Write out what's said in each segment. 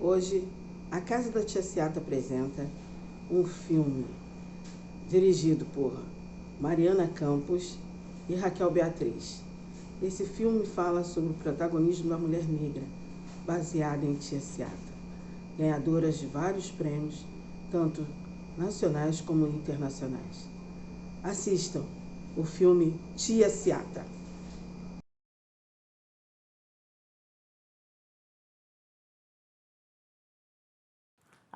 Hoje, a Casa da Tia Seata apresenta um filme dirigido por Mariana Campos e Raquel Beatriz. Esse filme fala sobre o protagonismo da mulher negra, baseada em Tia Seata, ganhadoras de vários prêmios, tanto nacionais como internacionais. Assistam o filme Tia Seata.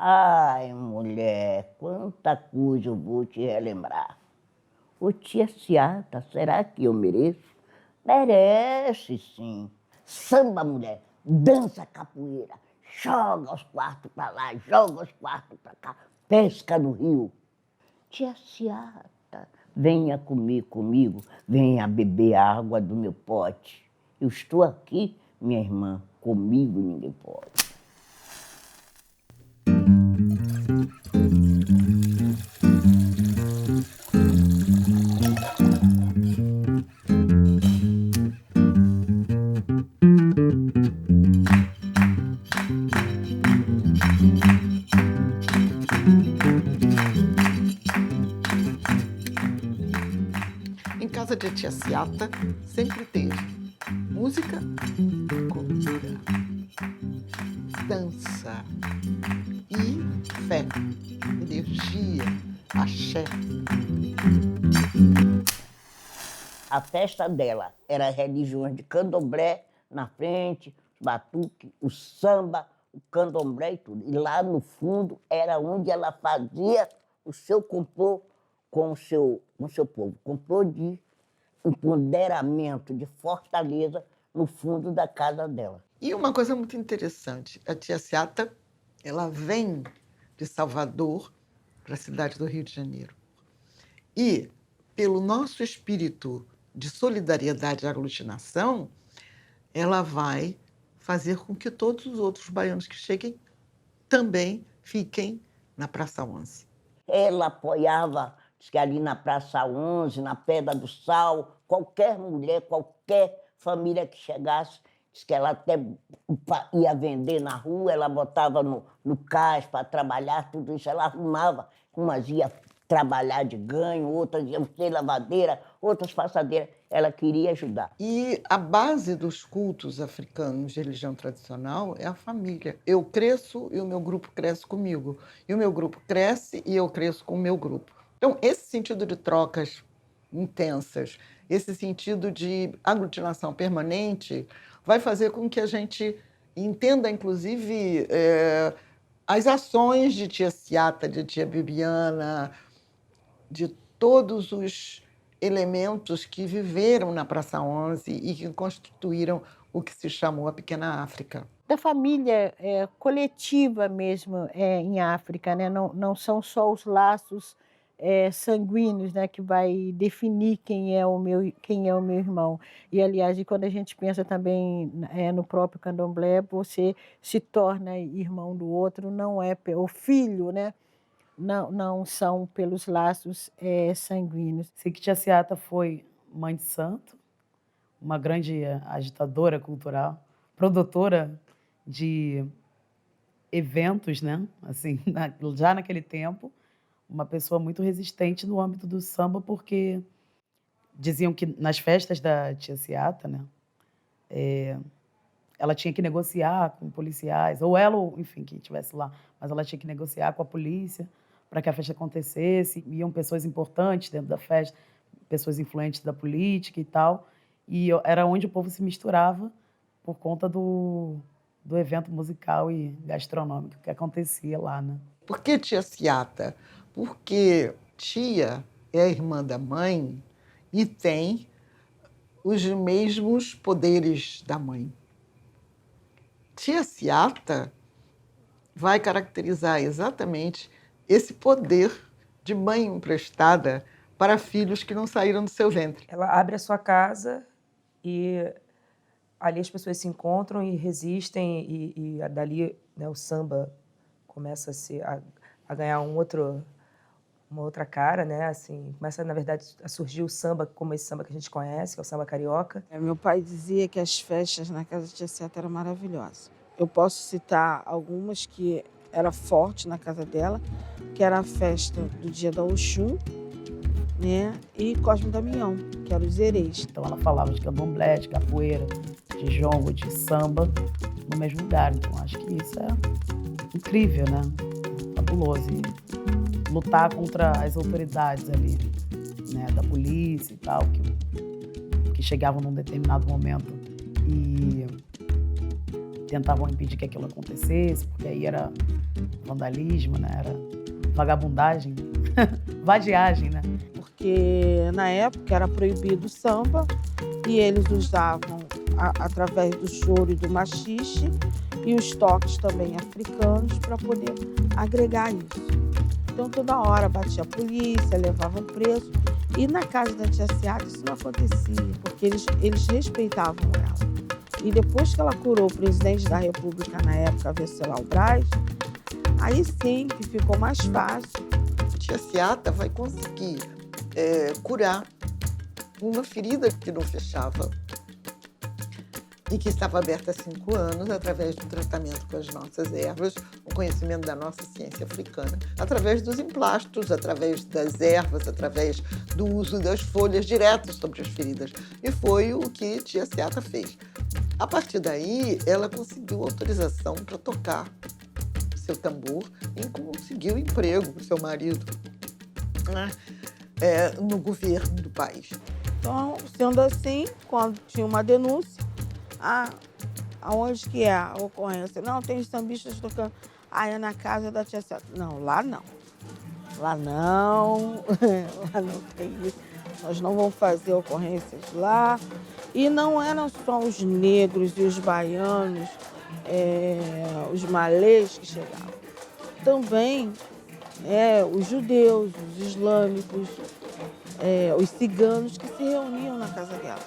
Ai, mulher, quanta coisa eu vou te relembrar. Ô tia Seata, será que eu mereço? Merece, sim. Samba, mulher, dança capoeira, joga os quartos pra lá, joga os quartos pra cá, pesca no rio. Tia Seata, venha comer comigo, venha beber a água do meu pote. Eu estou aqui, minha irmã, comigo ninguém pode. Em casa de tia Seata sempre teve música, comida, dança e fé, energia, axé. A festa dela era religiões de candomblé na frente, batuque, o samba, o candomblé e tudo. E lá no fundo era onde ela fazia o seu complô com o seu povo. Complô de empoderamento, de fortaleza no fundo da casa dela. E uma coisa muito interessante, a tia Seata, ela vem de Salvador para a cidade do Rio de Janeiro. E, pelo nosso espírito de solidariedade e aglutinação, ela vai fazer com que todos os outros baianos que cheguem também fiquem na Praça 11. Ela apoiava, diz que ali na Praça 11, na Pedra do Sal, qualquer mulher, qualquer família que chegasse, diz que ela até ia vender na rua, ela botava no cais para trabalhar, tudo isso, ela arrumava. Umas ia trabalhar de ganho, outras iam ser lavadeira, outras passadeiras. Ela queria ajudar. E a base dos cultos africanos de religião tradicional é a família. Eu cresço e o meu grupo cresce comigo. E o meu grupo cresce e eu cresço com o meu grupo. Então, esse sentido de trocas intensas, esse sentido de aglutinação permanente, vai fazer com que a gente entenda, inclusive, as ações de tia Seata, de tia Bibiana, de todos os elementos que viveram na Praça 11 e que constituíram o que se chamou a Pequena África. Da família coletiva mesmo em África, né? Não são só os laços sanguíneos, né, que vai definir quem é o meu irmão. E, aliás, quando a gente pensa também no próprio candomblé, você se torna irmão do outro, não é o filho, né? Não são pelos laços sanguíneos. Sei que tia Seata foi mãe de santo, uma grande agitadora cultural, produtora de eventos, né? Assim, já naquele tempo, uma pessoa muito resistente no âmbito do samba, porque diziam que nas festas da tia Seata, né? Ela tinha que negociar com policiais, ou ela, ou, enfim, quem estivesse lá, mas ela tinha que negociar com a polícia para que a festa acontecesse. Iam pessoas importantes dentro da festa, pessoas influentes da política e tal, e era onde o povo se misturava por conta do evento musical e gastronômico que acontecia lá, né? Por que tia Seata? Porque tia é a irmã da mãe e tem os mesmos poderes da mãe. Tia Seata vai caracterizar exatamente esse poder de mãe emprestada para filhos que não saíram do seu ventre. Ela abre a sua casa e ali as pessoas se encontram e resistem e dali, né, o samba começa a ganhar uma outra cara, né? Assim, começa, na verdade, a surgir o samba como esse samba que a gente conhece, que é o samba carioca. Meu pai dizia que as festas na casa de tia Seata eram maravilhosas. Eu posso citar algumas que era forte na casa dela, que era a festa do dia da Oxum, né? E Cosme e Damião, que eram os herês. Então ela falava de candomblé, de capoeira, de jongo, de samba, no mesmo lugar. Então acho que isso é incrível, né? Fabuloso. E lutar contra as autoridades ali, né? Da polícia e tal, que chegavam num determinado momento e tentavam impedir que aquilo acontecesse, porque aí era vandalismo, né? Era vagabundagem, vadiagem, né? Porque na época era proibido o samba e eles usavam através do choro e do machixe e os toques também africanos para poder agregar isso. Então toda hora batia a polícia, levavam preso. E na casa da tia Seara isso não acontecia, porque eles respeitavam ela. E depois que ela curou o presidente da República na época, Venceslau Braz, aí sim que ficou mais fácil. Tia Seata vai conseguir curar uma ferida que não fechava e que estava aberta há 5 anos através do tratamento com as nossas ervas, o conhecimento da nossa ciência africana, através dos emplastos, através das ervas, através do uso das folhas diretas sobre as feridas. E foi o que tia Seata fez. A partir daí, ela conseguiu autorização para tocar seu tambor e conseguiu emprego para o seu marido, né? No governo do país. Então, sendo assim, quando tinha uma denúncia, aonde que é a ocorrência? Não, tem os sambistas tocando. É na casa da tia Seata. Não, lá não. Lá não. Lá não tem isso. Nós não vamos fazer ocorrências lá. E não eram só os negros e os baianos, os malês que chegavam. Também os judeus, os islâmicos, os ciganos que se reuniam na casa dela.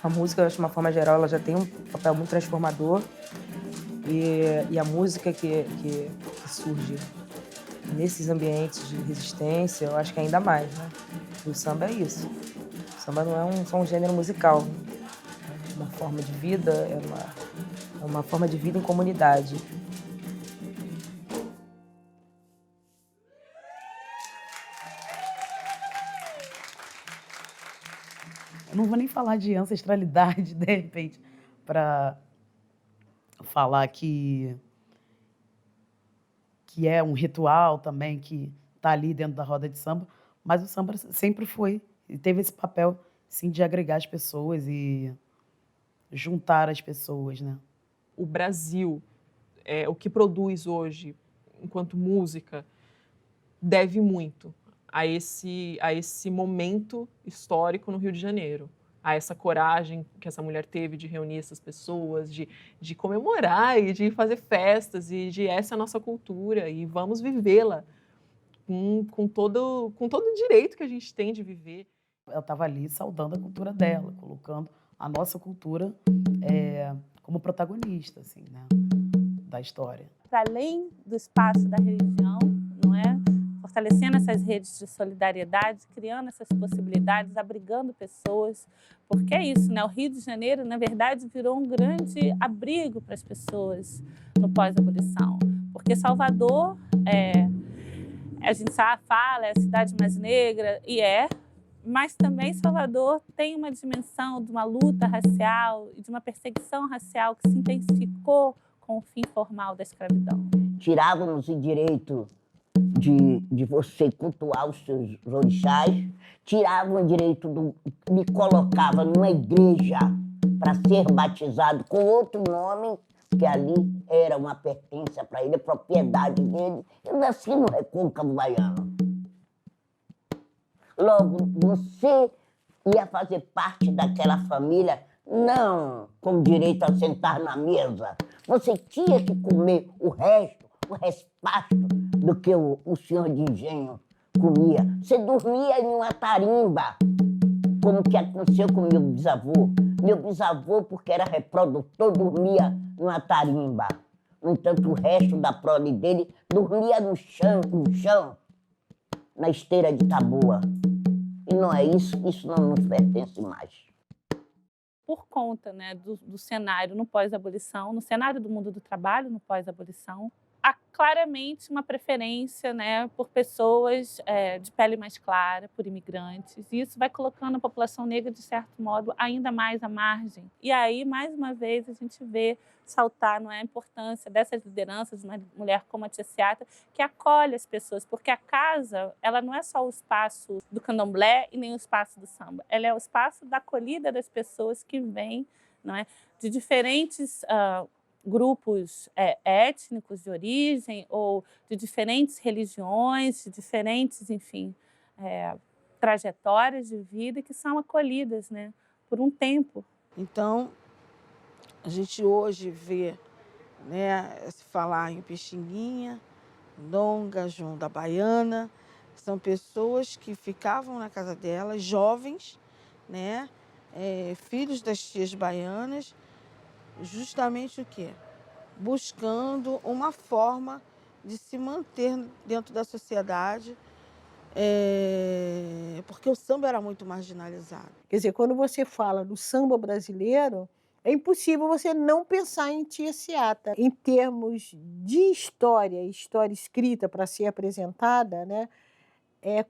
A música, eu acho, de uma forma geral, ela já tem um papel muito transformador e a música que surge nesses ambientes de resistência, eu acho que ainda mais, né? E o samba é isso. O samba não é só um gênero musical, é uma forma de vida, é uma forma de vida em comunidade. Eu não vou nem falar de ancestralidade, de repente, para falar que é um ritual também que está ali dentro da roda de samba, mas o samba sempre foi e teve esse papel, sim, de agregar as pessoas e juntar as pessoas, né? O Brasil, o que produz hoje, enquanto música, deve muito a esse momento histórico no Rio de Janeiro, a essa coragem que essa mulher teve de reunir essas pessoas, de comemorar e de fazer festas e de essa é a nossa cultura e vamos vivê-la com todo o direito que a gente tem de viver. Ela estava ali saudando a cultura dela, colocando a nossa cultura como protagonista, assim, né, da história. Para além do espaço da religião, não é? Fortalecendo essas redes de solidariedade, criando essas possibilidades, abrigando pessoas, porque é isso, né? O Rio de Janeiro, na verdade, virou um grande abrigo para as pessoas no pós-abolição, porque Salvador, a gente fala, é a cidade mais negra, mas também Salvador tem uma dimensão de uma luta racial e de uma perseguição racial que se intensificou com o fim formal da escravidão. Tiravam-nos o direito de você cultuar os seus orixás, tiravam o direito me colocava numa igreja para ser batizado com outro nome, que ali era uma pertença para ele, propriedade dele. Eu nasci no Recôncavo Baiano. Logo, você ia fazer parte daquela família, não com direito a sentar na mesa. Você tinha que comer o resto, o respasto do que o senhor de engenho comia. Você dormia em uma tarimba, como que aconteceu com meu bisavô. Meu bisavô, porque era reprodutor, dormia numa tarimba. No entanto, o resto da prole dele dormia no chão, na esteira de taboa. E não é isso, isso não nos pertence mais. Por conta, né, do cenário no pós-abolição, no cenário do mundo do trabalho no pós-abolição, há claramente uma preferência, né, por pessoas de pele mais clara, por imigrantes, e isso vai colocando a população negra, de certo modo, ainda mais à margem. E aí, mais uma vez, a gente vê saltar, não é, a importância dessas lideranças, de uma mulher como a Tia Seata, que acolhe as pessoas, porque a casa, ela não é só o espaço do candomblé e nem o espaço do samba, ela é o espaço da acolhida das pessoas que vêm, não é, de diferentes grupos étnicos de origem ou de diferentes religiões, de diferentes, enfim, trajetórias de vida que são acolhidas, né, por um tempo. Então, a gente hoje vê, né, se falar em Pixinguinha, Ndonga, João da Baiana, são pessoas que ficavam na casa delas, jovens, né, filhos das tias baianas, justamente o quê? Buscando uma forma de se manter dentro da sociedade, porque o samba era muito marginalizado. Quer dizer, quando você fala do samba brasileiro, é impossível você não pensar em Tia Seata. Em termos de história escrita para ser apresentada, né?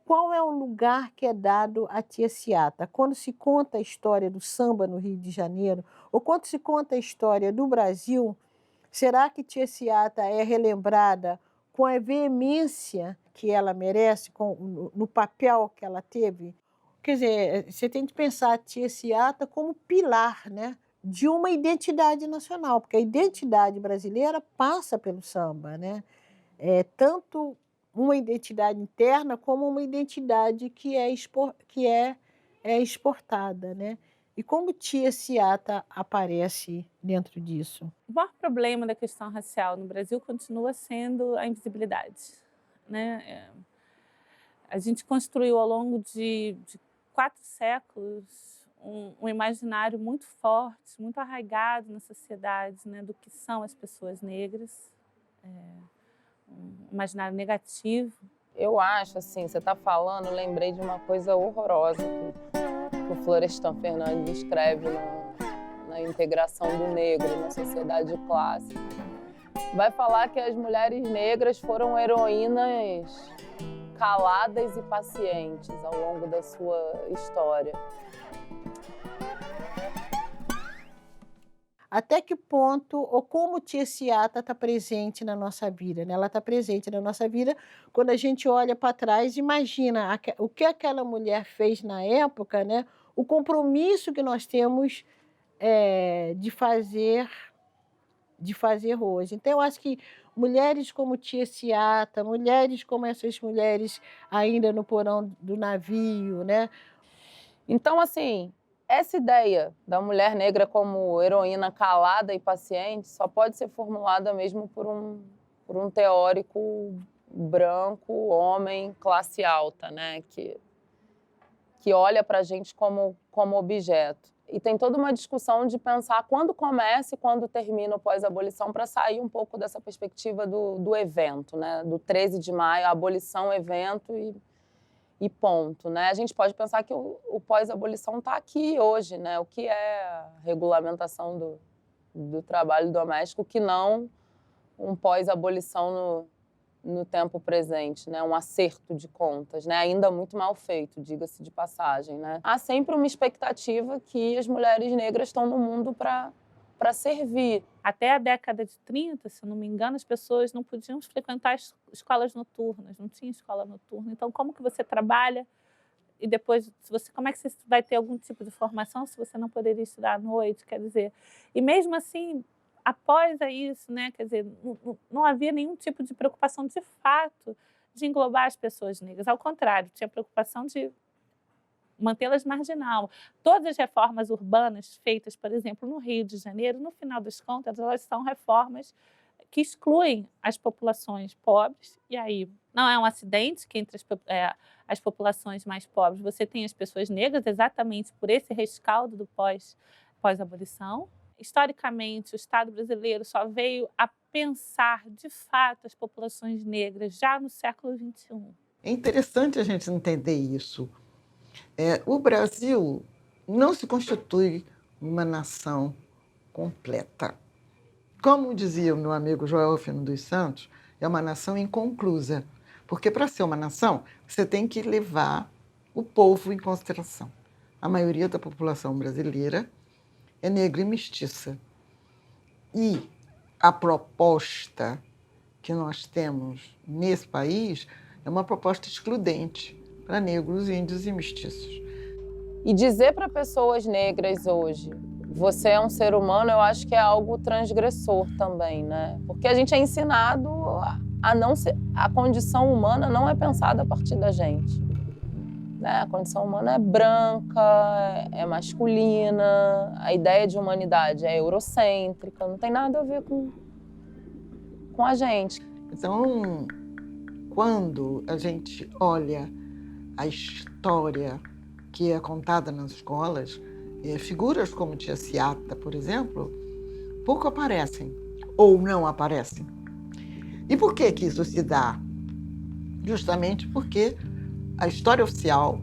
Qual é o lugar que é dado à Tia Seata? Quando se conta a história do samba no Rio de Janeiro, ou quando se conta a história do Brasil, será que Tia Seata é relembrada com a veemência que ela merece, no papel que ela teve? Quer dizer, você tem que pensar a Tia Seata como pilar, né, de uma identidade nacional, porque a identidade brasileira passa pelo samba, né? Tanto uma identidade interna como uma identidade que é exportada, né? E como Tia Seata aparece dentro disso? O maior problema da questão racial no Brasil continua sendo a invisibilidade, né? A gente construiu ao longo de 4 séculos um imaginário muito forte, muito arraigado na sociedade, né, do que são as pessoas negras, um imaginário negativo. Eu acho, assim, você está falando, eu lembrei de uma coisa horrorosa que o Florestan Fernandes escreve na integração do negro na sociedade de classe. Vai falar que as mulheres negras foram heroínas caladas e pacientes ao longo da sua história. Até que ponto, ou como Tia Seata está presente na nossa vida, né? Ela está presente na nossa vida quando a gente olha para trás e imagina o que aquela mulher fez na época, né? O compromisso que nós temos de fazer hoje. Então, eu acho que mulheres como Tia Seata, mulheres como essas mulheres ainda no porão do navio, né? Então, assim, essa ideia da mulher negra como heroína calada e paciente só pode ser formulada mesmo por um teórico branco, homem, classe alta, né? Que olha para a gente como objeto. E tem toda uma discussão de pensar quando começa e quando termina o pós-abolição para sair um pouco dessa perspectiva do evento, né? Do 13 de maio, a abolição, evento e ponto, né? A gente pode pensar que o pós-abolição está aqui hoje, né? O que é a regulamentação do trabalho doméstico, que não um pós-abolição no tempo presente, né? Um acerto de contas, né? Ainda muito mal feito, diga-se de passagem, né? Há sempre uma expectativa que as mulheres negras estão no mundo para servir. Até a década de 30, se eu não me engano, as pessoas não podiam frequentar escolas noturnas, não tinha escola noturna. Então, como que você trabalha e depois, como é que você vai ter algum tipo de formação se você não poderia estudar à noite? Quer dizer, e mesmo assim, após isso, né, quer dizer, não havia nenhum tipo de preocupação de fato de englobar as pessoas negras. Ao contrário, tinha preocupação de mantê-las marginal. Todas as reformas urbanas feitas, por exemplo, no Rio de Janeiro, no final das contas, elas são reformas que excluem as populações pobres, e aí não é um acidente que entre as populações mais pobres você tem as pessoas negras, exatamente por esse rescaldo do pós-abolição. Historicamente, o Estado brasileiro só veio a pensar, de fato, as populações negras já no século XXI. É interessante a gente entender isso. O Brasil não se constitui uma nação completa. Como dizia o meu amigo Joel Rufino dos Santos, é uma nação inconclusa, porque para ser uma nação, você tem que levar o povo em consideração. A maioria da população brasileira é negra e mestiça. E a proposta que nós temos nesse país é uma proposta excludente para negros, índios e mestiços. E dizer para pessoas negras hoje, você é um ser humano, eu acho que é algo transgressor também, né? Porque a gente é ensinado a não ser... A condição humana não é pensada a partir da gente. Né? A condição humana é branca, é masculina, a ideia de humanidade é eurocêntrica, não tem nada a ver com a gente. Então, quando a gente olha a história que é contada nas escolas, figuras como Tia Seata, por exemplo, pouco aparecem ou não aparecem. E por que isso se dá? Justamente porque a história oficial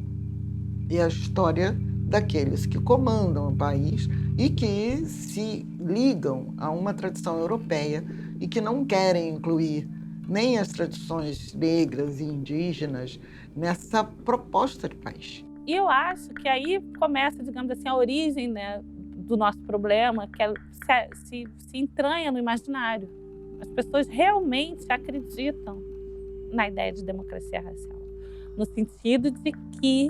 é a história daqueles que comandam o país e que se ligam a uma tradição europeia e que não querem incluir nem as tradições negras e indígenas nessa proposta de país. E eu acho que aí começa, digamos assim, a origem, né, do nosso problema, que se entranha no imaginário. As pessoas realmente acreditam na ideia de democracia racial, no sentido de que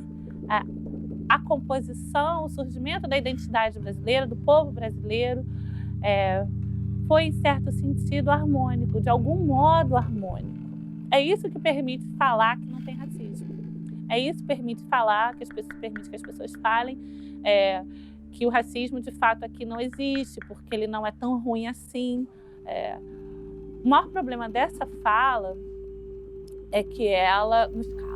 a composição, o surgimento da identidade brasileira, do povo brasileiro, foi, em certo sentido, harmônico, de algum modo harmônico. É isso que permite falar que não tem racismo. É isso que permite falar, permite que as pessoas falem que o racismo, de fato, aqui não existe, porque ele não é tão ruim assim. O maior problema dessa fala é que ela nos cala.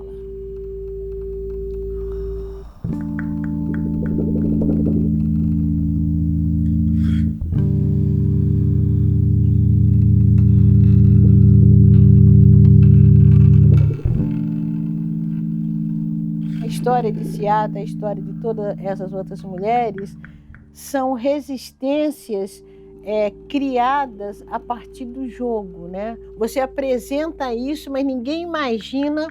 A história de Seata, a história de todas essas outras mulheres, são resistências criadas a partir do jogo, né? Você apresenta isso, mas ninguém imagina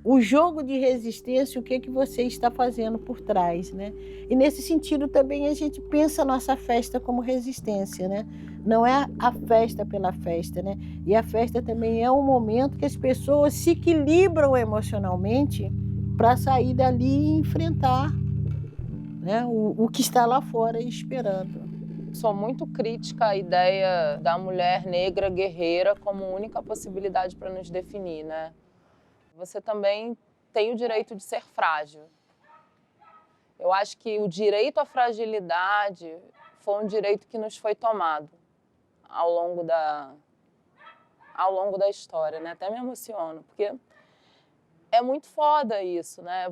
o jogo de resistência, o que você está fazendo por trás, né? E nesse sentido também a gente pensa a nossa festa como resistência, né? Não é a festa pela festa, né? E a festa também é um momento que as pessoas se equilibram emocionalmente para sair dali e enfrentar, né, o que está lá fora esperando. Sou muito crítica à ideia da mulher negra guerreira como única possibilidade para nos definir, né? Você também tem o direito de ser frágil. Eu acho que o direito à fragilidade foi um direito que nos foi tomado ao longo da história, né? Até me emociono, porque é muito foda isso, né?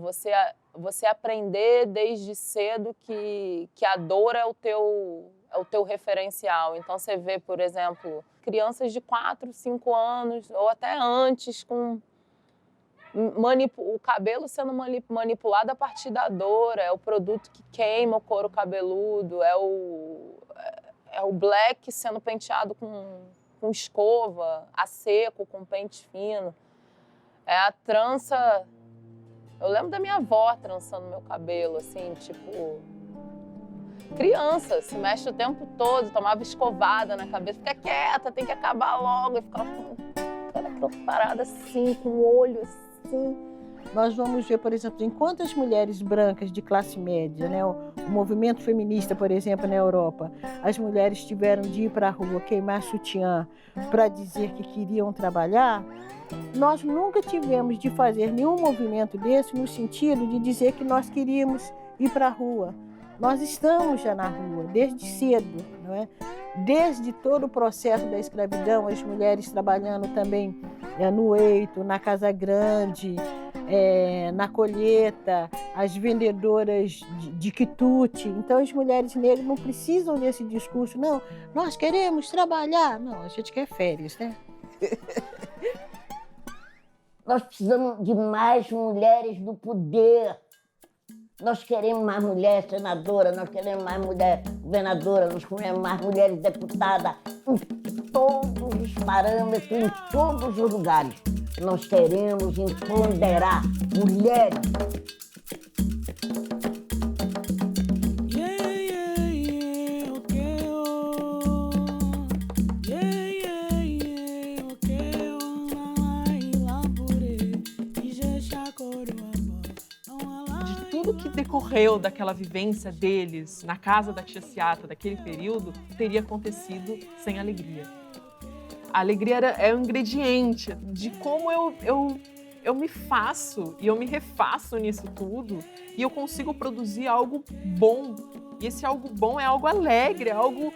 Você aprender desde cedo que a dor é o teu referencial. Então, você vê, por exemplo, crianças de 4, 5 anos, ou até antes, com o cabelo sendo manipulado a partir da dor, é o produto que queima o couro cabeludo, é o black sendo penteado com escova, a seco, com pente fino. É a trança... Eu lembro da minha avó trançando meu cabelo, assim, tipo... Criança, se mexe o tempo todo, tomava escovada na cabeça, fica quieta, tem que acabar logo. E ficava parada assim, com o olho assim. nós vamos ver, por exemplo, em quantas mulheres brancas de classe média, né, o movimento feminista, por exemplo, na Europa, as mulheres tiveram de ir para a rua queimar sutiã para dizer que queriam trabalhar, nós nunca tivemos de fazer nenhum movimento desse no sentido de dizer que nós queríamos ir para a rua. Nós estamos já na rua, desde cedo, não é? Desde todo o processo da escravidão, as mulheres trabalhando também no eito, na casa grande, na colheita, as vendedoras de quitute. Então, as mulheres negras não precisam desse discurso, não, nós queremos trabalhar. Não, a gente quer férias, né? Nós precisamos de mais mulheres no poder. Nós queremos mais mulher senadora, nós queremos mais mulher governadora, nós queremos mais mulheres deputadas, em todos os parâmetros, em todos os lugares. Nós queremos empoderar mulheres. Que decorreu daquela vivência deles na casa da tia Seata, daquele período, teria acontecido sem alegria. A alegria é um ingrediente de como eu me faço e eu me refaço nisso tudo e eu consigo produzir algo bom. E esse algo bom é algo alegre, é algo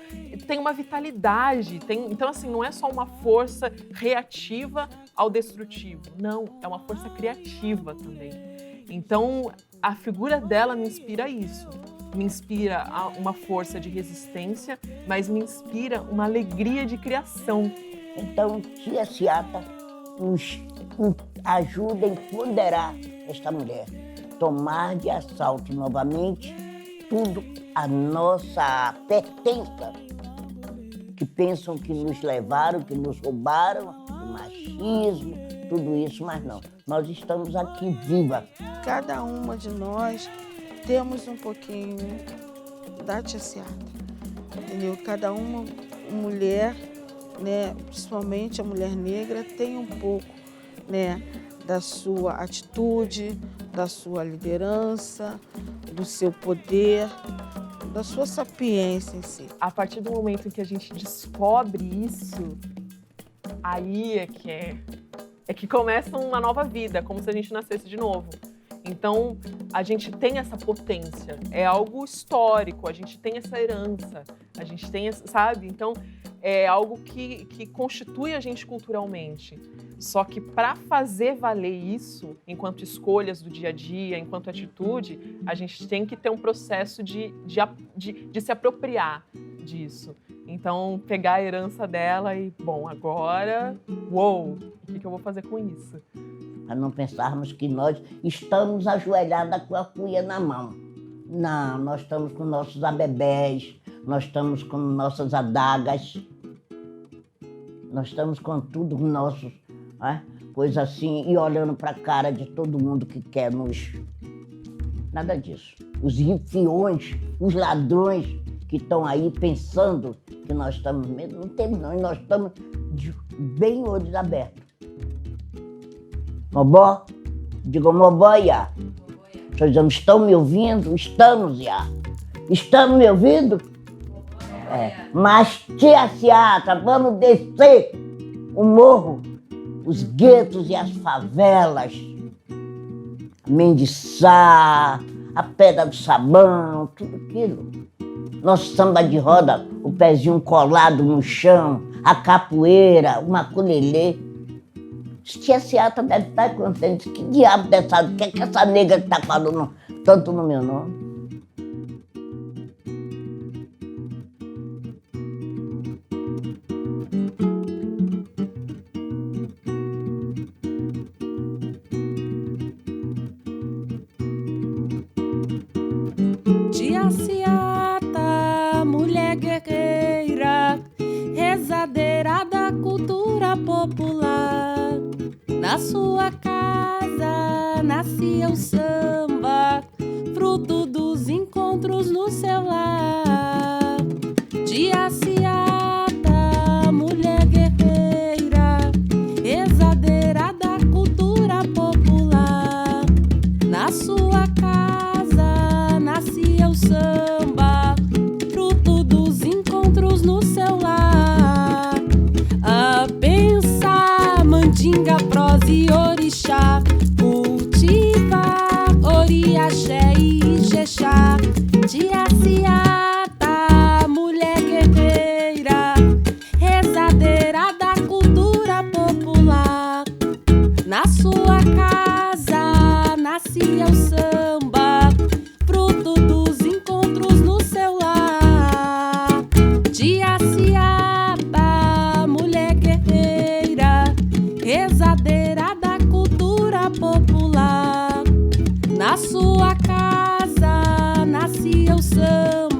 tem uma vitalidade. Então, assim, não é só uma força reativa ao destrutivo. Não, é uma força criativa também. Então, a figura dela me inspira isso. Me inspira uma força de resistência, mas me inspira uma alegria de criação. Então, tia Seata nos ajuda a empoderar esta mulher. Tomar de assalto novamente tudo a nossa pertença. Que pensam que nos levaram, que nos roubaram, o machismo, tudo isso, mas não. Nós estamos aqui vivas. Cada uma de nós temos um pouquinho da tia Seata, entendeu? Cada uma mulher, né, principalmente a mulher negra, tem um pouco, né, da sua atitude, da sua liderança, do seu poder, da sua sapiência em si. A partir do momento em que a gente descobre isso, aí é que começa uma nova vida, como se a gente nascesse de novo. Então, a gente tem essa potência, é algo histórico, a gente tem essa herança, a gente tem, sabe? Então, é algo que constitui a gente culturalmente. Só que para fazer valer isso, enquanto escolhas do dia a dia, enquanto atitude, a gente tem que ter um processo de se apropriar disso. Então, pegar a herança dela e, bom, agora, uou, o que eu vou fazer com isso? Para não pensarmos que nós estamos ajoelhadas com a cuia na mão. Não, nós estamos com nossos abebés, nós estamos com nossas adagas, nós estamos com tudo nossos, coisa assim, e olhando para a cara de todo mundo que quer nos... Nada disso. Os rifiões, os ladrões que estão aí pensando que nós estamos mesmo, não temos não, e nós estamos bem olhos abertos. Mobó, digo Mobó, Iá. Vocês estão me ouvindo? Estamos, Iá. Estamos me ouvindo? Mas, tia Seata, vamos descer o morro, os guetos e as favelas, Mendiçá, a Pedra do Sabão, tudo aquilo. Nosso samba de roda, o pezinho colado no chão, a capoeira, o maculelê. Tia Seata deve estar contente. Que diabo dessa... O que é que essa negra está falando tanto no meu nome? Tia Seata, mulher guerreira, rezadeira da cultura popular. Na sua casa nascia o samba, fruto dos encontros no seu lar. Tia Seata, mulher guerreira, rezadeira da cultura popular. encontros no seu lar. A pensar, mandinga, prosa e orixá, cultivar oriaxé e ijexá. Tia Ciata, mulher guerreira, rezadeira da cultura popular. Na sua casa nascia o samba, fruto dos encontros no seu lar. Tia Ciata, mulher guerreira, rezadeira da cultura popular. Na sua casa nascia o samba,